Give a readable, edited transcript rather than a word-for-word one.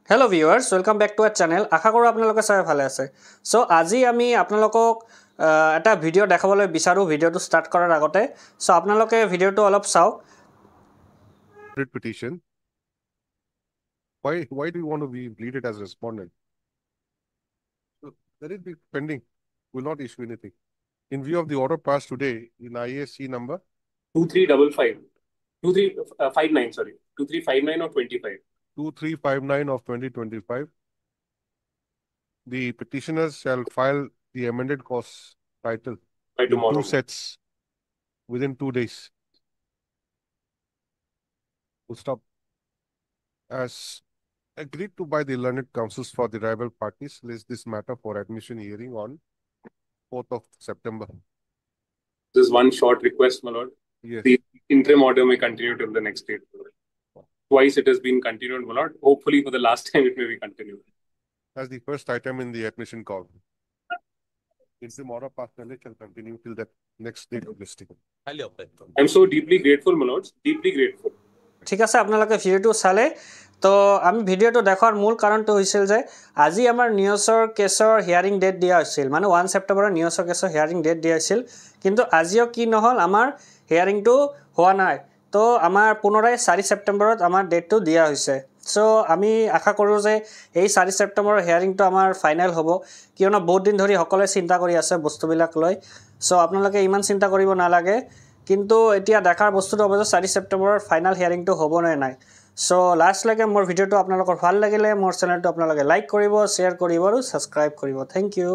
Hello viewers, welcome back to our channel. আশা কৰো আপোনালোকে সবাই ভালে আছে। সো আজি আমি আপোনালোকক এটা ভিডিও দেখাবলৈ বিচাৰো ভিডিওটো স্টার্ট কৰাৰ আগতে। সো আপোনালোকে ভিডিওটো অলপ চাওক। Petition. Why do you want to be bleeded as a respondent? So let it be pending. Will not issue anything. In view of the order passed today in IAC number 2355 2359 sorry 2359 or 25 2359 of 2025, the petitioners shall file the amended cause title by in tomorrow. 2 sets within 2 days. We'll stop. As agreed to by the learned counsels for the rival parties, list this matter for admission hearing on 4th of September. This is one short request, my lord. Yes. The interim order may continue till the next date. Twice it has been continued, my lord. Hopefully for the last time it may be continued. As the first item in the admission call. Interim order passed shall continue till the next date of listing. I'm so deeply grateful, my lords. Deeply grateful. ঠিক আছে আপোনালোকে ভিডিওটো চালে তো আমি ভিডিওটো দেখাৰ মূল কাৰণটো হৈছিল যে আজি আমাৰ নিউজৰ কেছৰ হিয়াৰিং ডেট দিয়া হৈছিল মানে 1 সেপ্টেম্বৰৰ নিউজৰ কেছৰ হিয়াৰিং ডেট দিয়া হৈছিল কিন্তু আজিও কি নহল আমাৰ হিয়াৰিংটো হোৱা নাই তো আমাৰ পুনৰাই 4 সেপ্টেম্বৰত আমাৰ ডেটটো দিয়া হৈছে সো আমি আশা কৰো যে এই 4 সেপ্টেম্বৰৰ হিয়াৰিংটো আমাৰ ফাইনাল হ'ব কিয়নো বহুত দিন ধৰি সকলোৱে চিন্তা কৰি আছে বস্তুবিলাক লৈ সো আপোনালোকে ইমান চিন্তা কৰিব নালাগে কিন্তু এতিয়া দেখাৰ বস্তুটো হ'ব যে 4 সেপ্টেম্বৰৰ ফাইনাল হিয়াৰিংটো হ'ব নে নাই সো লাষ্ট লৈকে মোৰ ভিডিওটো আপোনালোকৰ ভাল লাগিলে মোৰ চেনেলটো আপোনালোকে লাইক কৰিব শ্বেয়াৰ কৰিব আৰু সাবস্ক্ৰাইব কৰিব থ্যাংক ইউ